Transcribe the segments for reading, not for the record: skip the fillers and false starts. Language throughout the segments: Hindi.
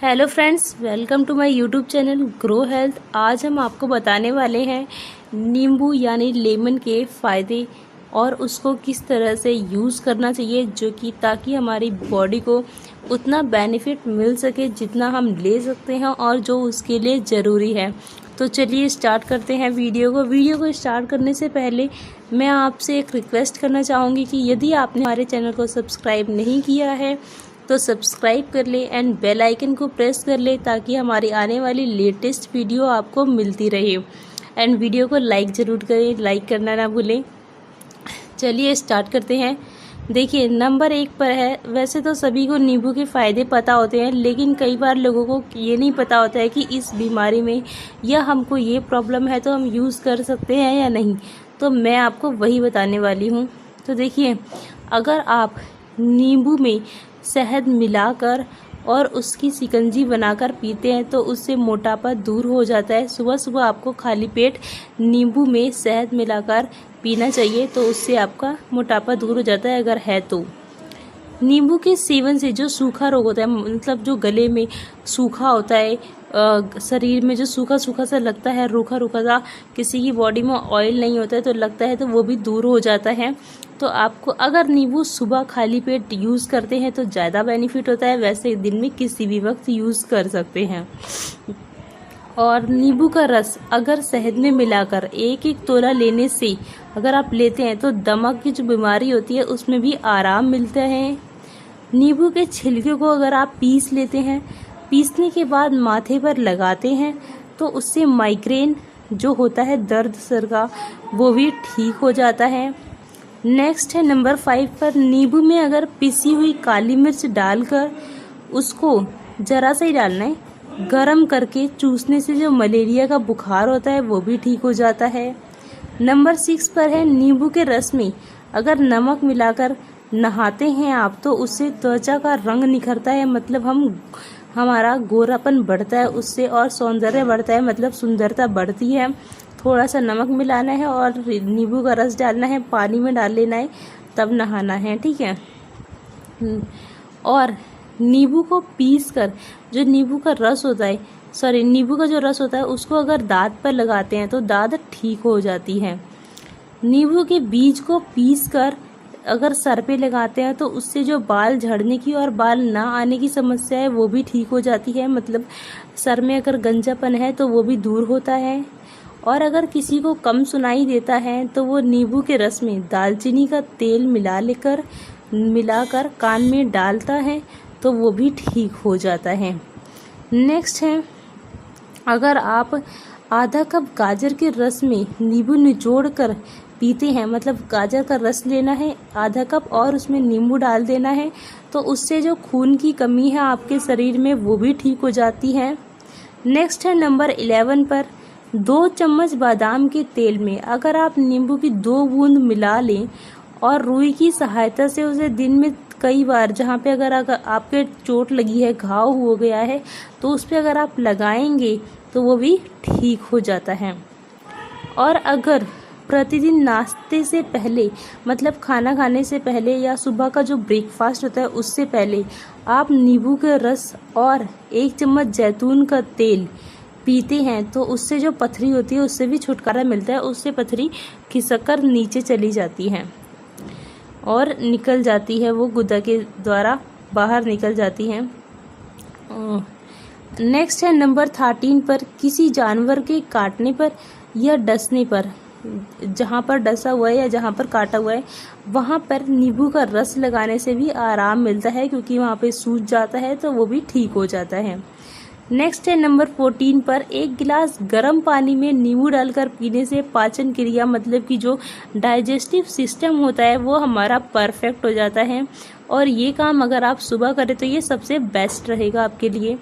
Hello friends, welcome to my YouTube channel grow health. आज हम आपको बताने वाले हैं नींबू यानी लेमन के फ़ायदे और उसको किस तरह से यूज़ करना चाहिए जो कि ताकि हमारी बॉडी को उतना बेनिफिट मिल सके जितना हम ले सकते हैं और जो उसके लिए ज़रूरी है। तो चलिए स्टार्ट करते हैं वीडियो को स्टार्ट करने से पहले मैं आपसे एक रिक्वेस्ट करना चाहूँगी कि यदि आपने हमारे चैनल को सब्सक्राइब नहीं किया है तो सब्सक्राइब कर ले एंड बेल आइकन को प्रेस कर ले ताकि हमारी आने वाली लेटेस्ट वीडियो आपको मिलती रहे। एंड वीडियो को लाइक ज़रूर करें, लाइक करना ना भूलें। चलिए स्टार्ट करते हैं। देखिए, नंबर 1 पर है। वैसे तो सभी को नींबू के फ़ायदे पता होते हैं, लेकिन कई बार लोगों को ये नहीं पता होता है कि इस बीमारी में या हमको ये प्रॉब्लम है तो हम यूज़ कर सकते हैं या नहीं। तो मैं आपको वही बताने वाली हूँ। तो देखिए, अगर आप नींबू में शहद मिलाकर और उसकी शिकंजी बनाकर पीते हैं तो उससे मोटापा दूर हो जाता है। सुबह सुबह आपको खाली पेट नींबू में शहद मिलाकर पीना चाहिए, तो उससे आपका मोटापा दूर हो जाता है अगर है तो। नींबू के सेवन से जो सूखा रोग होता है, मतलब जो गले में सूखा होता है, शरीर में जो सूखा सूखा सा लगता है, रूखा रूखा सा, किसी की बॉडी में ऑयल नहीं होता है तो लगता है, तो वो भी दूर हो जाता है। तो आपको अगर नींबू सुबह खाली पेट यूज़ करते हैं तो ज़्यादा बेनिफिट होता है। वैसे दिन में किसी भी वक्त यूज़ कर सकते हैं। और नींबू का रस अगर शहद में मिलाकर 1-1 तोला लेने से अगर आप लेते हैं तो दमा की जो बीमारी होती है उसमें भी आराम मिलता है। नींबू के छिलके को अगर आप पीस लेते हैं, पीसने के बाद माथे पर लगाते हैं तो उससे माइग्रेन जो होता है, दर्द सर का, वो भी ठीक हो जाता है। नेक्स्ट है नंबर 5 पर। नींबू में अगर पिसी हुई काली मिर्च डालकर उसको ज़रा सा ही डालना है, गरम करके चूसने से जो मलेरिया का बुखार होता है वो भी ठीक हो जाता है। नंबर 6 पर है। नींबू के रस में अगर नमक मिलाकर नहाते हैं आप तो उससे त्वचा का रंग निखरता है, मतलब हमारा गोरापन बढ़ता है उससे, और सौंदर्य बढ़ता है, मतलब सुंदरता बढ़ती है। थोड़ा सा नमक मिलाना है और नींबू का रस डालना है, पानी में डाल लेना है, तब नहाना है, ठीक है। और नींबू को पीसकर जो नींबू का रस होता है, नींबू का जो रस होता है उसको अगर दांत पर लगाते हैं तो दांत ठीक हो जाती है। नींबू के बीज को पीसकर अगर सर पे लगाते हैं तो उससे जो बाल झड़ने की और बाल ना आने की समस्या है वो भी ठीक हो जाती है, मतलब सर में अगर गंजापन है तो वो भी दूर होता है। और अगर किसी को कम सुनाई देता है तो वो नींबू के रस में दालचीनी का तेल मिलाकर कान में डालता है तो वो भी ठीक हो जाता है। नेक्स्ट है, अगर आप आधा कप गाजर के रस में नींबू निचोड़ कर पीते हैं, मतलब गाजर का रस लेना है आधा कप और उसमें नींबू डाल देना है, तो उससे जो खून की कमी है आपके शरीर में वो भी ठीक हो जाती है। नेक्स्ट है नंबर 11 पर। 2 चम्मच बादाम के तेल में अगर आप नींबू की 2 बूंद मिला लें और रुई की सहायता से उसे दिन में कई बार, जहाँ पे अगर आपके चोट लगी है, घाव हो गया है, तो उस पर अगर आप लगाएंगे तो वो भी ठीक हो जाता है। और अगर प्रतिदिन नाश्ते से पहले, मतलब खाना खाने से पहले या सुबह का जो ब्रेकफास्ट होता है उससे पहले आप नींबू के रस और 1 चम्मच जैतून का तेल पीते हैं तो उससे जो पथरी होती है उससे भी छुटकारा मिलता है। उससे पथरी खिसक कर नीचे चली जाती है और निकल जाती है, वो गुदा के द्वारा बाहर निकल जाती है। नेक्स्ट है नंबर 13 पर। किसी जानवर के काटने पर या डसने पर, जहाँ पर डसा हुआ है या जहाँ पर काटा हुआ है वहाँ पर नींबू का रस लगाने से भी आराम मिलता है, क्योंकि वहाँ पे सूज जाता है तो वो भी ठीक हो जाता है। नेक्स्ट है नंबर 14 पर। 1 गिलास गर्म पानी में नींबू डालकर पीने से पाचन क्रिया, मतलब कि जो डाइजेस्टिव सिस्टम होता है वो हमारा परफेक्ट हो जाता है, और ये काम अगर आप सुबह करें तो ये सबसे बेस्ट रहेगा आपके लिए।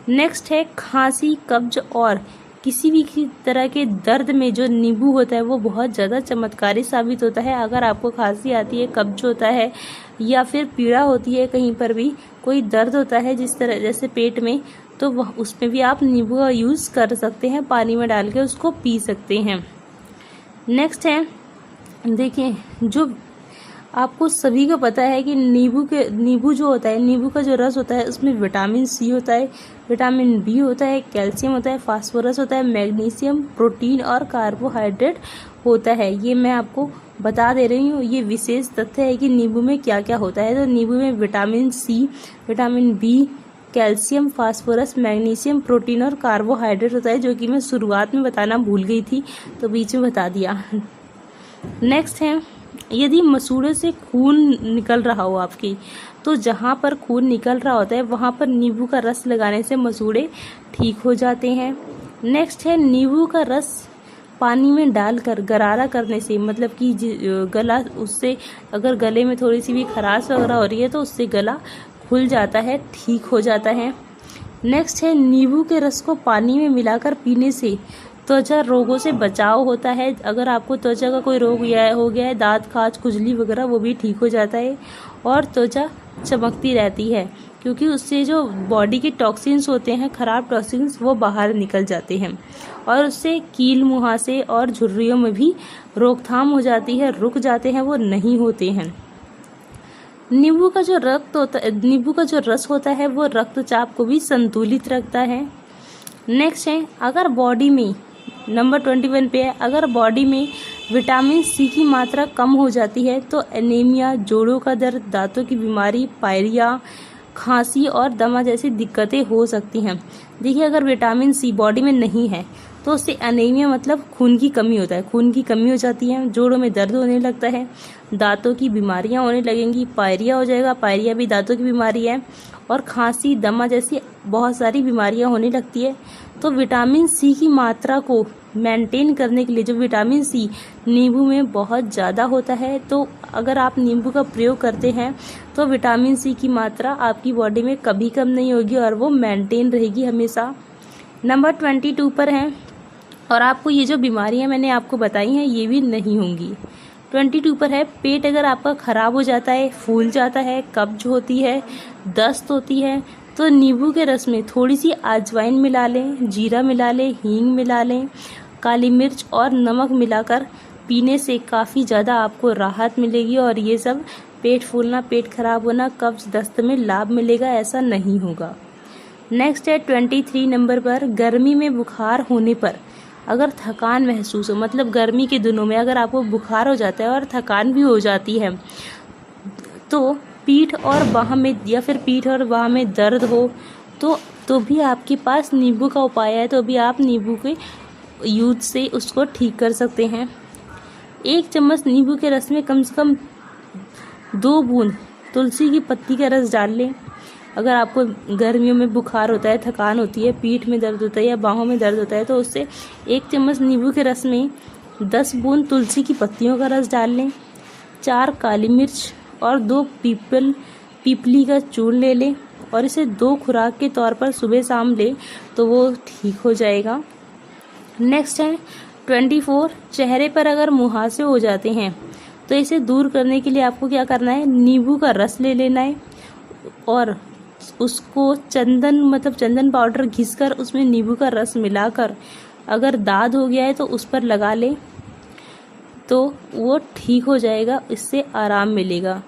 नेक्स्ट है खांसी, कब्ज और किसी भी तरह के दर्द में जो नींबू होता है वो बहुत ज़्यादा चमत्कारी साबित होता है। अगर आपको खांसी आती है, कब्ज होता है या फिर पीड़ा होती है, कहीं पर भी कोई दर्द होता है जिस तरह जैसे पेट में, तो वह उसमें भी आप नींबू का यूज़ कर सकते हैं, पानी में डाल के उसको पी सकते हैं। नेक्स्ट है, देखिए, जो आपको सभी को पता है कि नींबू जो होता है, नींबू का जो रस होता है उसमें विटामिन सी होता है, विटामिन बी होता है, कैल्शियम होता है, फास्फोरस होता है, मैग्नीशियम, प्रोटीन और कार्बोहाइड्रेट होता है। ये मैं आपको बता दे रही हूँ। ये विशेष तथ्य है कि नींबू में क्या क्या होता है। तो नींबू में vitamin C, vitamin B, calcium, phosphorus, magnesium, protein और कार्बोहाइड्रेट होता है, जो कि मैं शुरुआत में बताना भूल गई थी तो बीच में बता दिया। नेक्स्ट है, यदि मसूड़े से खून निकल रहा हो आपकी, तो जहाँ पर खून निकल रहा होता है वहाँ पर नींबू का रस लगाने से मसूड़े ठीक हो जाते हैं। नेक्स्ट है, नींबू का रस पानी में डालकर गरारा करने से, मतलब कि गला, उससे अगर गले में थोड़ी सी भी खराश वगैरह हो रही है तो उससे गला खुल जाता है, ठीक हो जाता है। नेक्स्ट है, नींबू के रस को पानी में मिलाकर पीने से त्वचा रोगों से बचाव होता है। अगर आपको त्वचा का कोई रोग हो गया है, दांत खाज, खुजली वगैरह, वो भी ठीक हो जाता है और त्वचा चमकती रहती है, क्योंकि उससे जो बॉडी के टॉक्सिन्स होते हैं, खराब टॉक्सिन्स, वो बाहर निकल जाते हैं और उससे कील, मुहासे और झुर्रियों में भी रोकथाम हो जाती है, रुक जाते हैं, वो नहीं होते हैं। नींबू का जो रस होता है वो रक्तचाप को भी संतुलित रखता है। नेक्स्ट है, अगर बॉडी में, नंबर 21 पे है, अगर बॉडी में विटामिन सी की मात्रा कम हो जाती है तो एनीमिया, जोड़ों का दर्द, दांतों की बीमारी, पायरिया, खांसी और दमा जैसी दिक्कतें हो सकती हैं। देखिए, अगर विटामिन सी बॉडी में नहीं है तो उससे एनीमिया, मतलब खून की कमी होता है, खून की कमी हो जाती है, जोड़ों में दर्द होने लगता है, दांतों की बीमारियां होने लगेंगी, पायरिया हो जाएगा, पायरिया भी दांतों की बीमारी है, और खांसी, दमा जैसी बहुत सारी बीमारियां होने लगती है। तो विटामिन सी की मात्रा को मेंटेन करने के लिए, जो विटामिन सी नींबू में बहुत ज़्यादा होता है, तो अगर आप नींबू का प्रयोग करते हैं तो विटामिन सी की मात्रा आपकी बॉडी में कभी कम नहीं होगी और वो मेंटेन रहेगी हमेशा। नंबर 22 पर है, और आपको ये जो बीमारियां मैंने आपको बताई हैं ये भी नहीं होंगी। 22 पर है, पेट अगर आपका खराब हो जाता है, फूल जाता है, कब्ज होती है, दस्त होती है, तो नींबू के रस में थोड़ी सी अजवाइन मिला लें, जीरा मिला लें, हींग मिला लें, काली मिर्च और नमक मिलाकर पीने से काफ़ी ज़्यादा आपको राहत मिलेगी और ये सब पेट फूलना, पेट खराब होना, कब्ज, दस्त में लाभ मिलेगा, ऐसा नहीं होगा। नेक्स्ट है 23 नंबर पर, गर्मी में बुखार होने पर अगर थकान महसूस हो, मतलब गर्मी के दिनों में अगर आपको बुखार हो जाता है और थकान भी हो जाती है, तो पीठ और बाह में, या फिर पीठ और बाह में दर्द हो तो भी आपके पास नींबू का उपाय है, तो भी आप नींबू के यूज से उसको ठीक कर सकते हैं। 1 चम्मच नींबू के रस में कम से कम 2 बूंद तुलसी की पत्ती का रस डाल लें। अगर आपको गर्मियों में बुखार होता है, थकान होती है, पीठ में दर्द होता है या बाहों में दर्द होता है, तो उससे 1 चम्मच नींबू के रस में 10 बूंद तुलसी की पत्तियों का रस डाल लें, 4 काली मिर्च और 2 पीपली का चूर्ण ले लें और इसे 2 खुराक के तौर पर सुबह शाम लें तो वो ठीक हो जाएगा। नेक्स्ट है 24, चेहरे पर अगर मुहासे हो जाते हैं तो इसे दूर करने के लिए आपको क्या करना है, नींबू का रस ले लेना है और उसको चंदन पाउडर घिसकर उसमें नींबू का रस मिलाकर अगर दाद हो गया है तो उस पर लगा लें तो वो ठीक हो जाएगा, इससे आराम मिलेगा।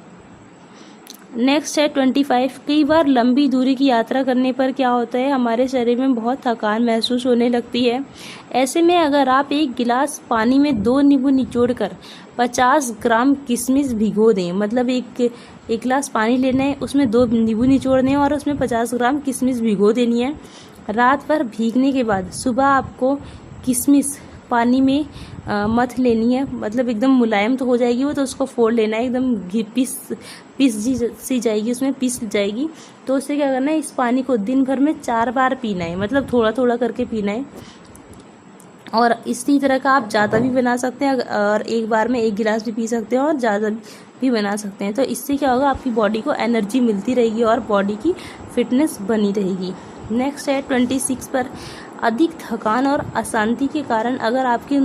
नेक्स्ट है 25, कई बार लंबी दूरी की यात्रा करने पर क्या होता है, हमारे शरीर में बहुत थकान महसूस होने लगती है। ऐसे में अगर आप 1 गिलास पानी में 2 नींबू निचोड़कर 50 ग्राम किशमिश भिगो दें, मतलब एक गिलास पानी लेना है, उसमें 2 नींबू निचोड़ने हैं और उसमें 50 ग्राम किशमिश भिगो देनी है। रात भर भीगने के बाद सुबह आपको किशमिश पानी में मथ लेनी है, मतलब एकदम मुलायम तो हो जाएगी वो, तो उसको फोड़ लेना है, एकदम पीस सी जाएगी, उसमें पीस जाएगी। तो उससे क्या करना है, इस पानी को दिन भर में 4 बार पीना है, मतलब थोड़ा थोड़ा करके पीना है। और इसी तरह का आप ज़्यादा भी बना सकते हैं और एक बार में 1 गिलास भी पी सकते हैं और ज़्यादा भी बना सकते हैं। तो इससे क्या होगा, आपकी बॉडी को एनर्जी मिलती रहेगी और बॉडी की फिटनेस बनी रहेगी। नेक्स्ट है 26 पर, अधिक थकान और अशांति के कारण अगर आपकी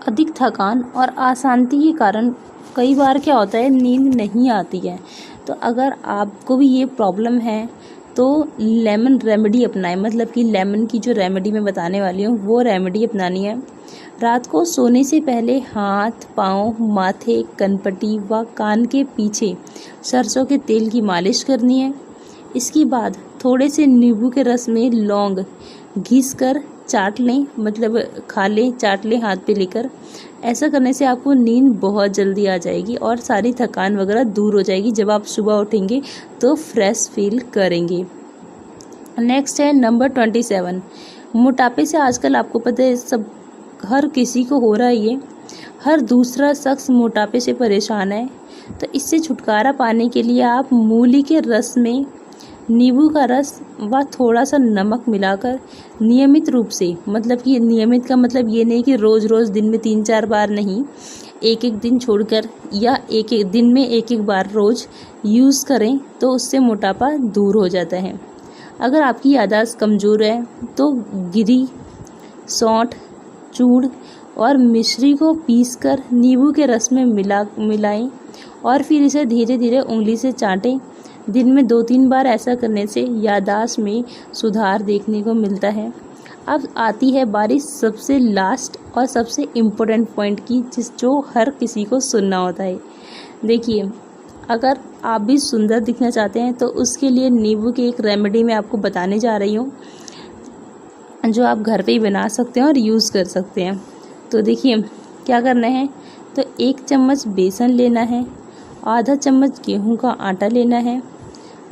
अधिक थकान और अशांति के कारण कई बार क्या होता है, नींद नहीं आती है। तो अगर आपको भी ये प्रॉब्लम है तो लेमन रेमेडी अपनाएं, मतलब कि लेमन की जो रेमेडी मैं बताने वाली हूँ वो रेमेडी अपनानी है। रात को सोने से पहले हाथ, पाँव, माथे, कनपट्टी व कान के पीछे सरसों के तेल की मालिश करनी है। इसके बाद थोड़े से नींबू के रस में लौंग घिस कर चाट लें, मतलब खा लें, चाट लें हाथ पे लेकर। ऐसा करने से आपको नींद बहुत जल्दी आ जाएगी और सारी थकान वगैरह दूर हो जाएगी। जब आप सुबह उठेंगे तो फ्रेश फील करेंगे। नेक्स्ट है नंबर 27। मोटापे से आजकल आपको पता है सब हर किसी को हो रहा है, ये हर दूसरा शख्स मोटापे से परेशान है। तो इससे छुटकारा पाने के लिए आप मूली के रस में नींबू का रस व थोड़ा सा नमक मिलाकर नियमित रूप से, मतलब कि नियमित का मतलब ये नहीं कि रोज़ रोज़ दिन में 3-4 बार नहीं, एक एक दिन छोड़कर या एक एक दिन में एक एक बार रोज़ यूज़ करें तो उससे मोटापा दूर हो जाता है। अगर आपकी याददाश्त कमज़ोर है तो गिरी, सौंठ, चूड़ और मिश्री को पीसकर नींबू के रस में मिलाएं और फिर इसे धीरे धीरे उंगली से चाटें। दिन में 2-3 बार ऐसा करने से याददाश्त में सुधार देखने को मिलता है। अब आती है बारी सबसे लास्ट और सबसे इम्पोर्टेंट पॉइंट की, जो हर किसी को सुनना होता है। देखिए, अगर आप भी सुंदर दिखना चाहते हैं तो उसके लिए नींबू की एक रेमेडी मैं आपको बताने जा रही हूँ, जो आप घर पे ही बना सकते हैं और यूज़ कर सकते हैं। तो देखिए क्या करना है, तो 1 चम्मच बेसन लेना है, आधा चम्मच गेहूं का आटा लेना है,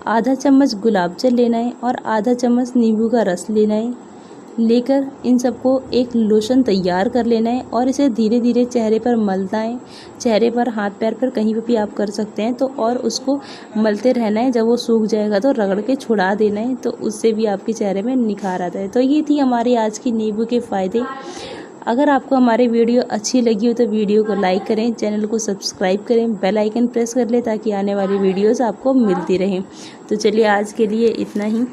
आधा चम्मच गुलाब जल लेना है और आधा चम्मच नींबू का रस लेना है। लेकर इन सबको एक लोशन तैयार कर लेना है और इसे धीरे धीरे चेहरे पर मलना है। चेहरे पर, हाथ पैर पर, कहीं पर भी आप कर सकते हैं। तो और उसको मलते रहना है। जब वो सूख जाएगा तो रगड़ के छुड़ा देना है, तो उससे भी आपके चेहरे में निखार आता है। तो ये थी हमारी आज की नींबू के फ़ायदे। अगर आपको हमारी वीडियो अच्छी लगी हो तो वीडियो को लाइक करें, चैनल को सब्सक्राइब करें, बेल आइकन प्रेस कर लें ताकि आने वाली वीडियोस आपको मिलती रहें। तो चलिए आज के लिए इतना ही।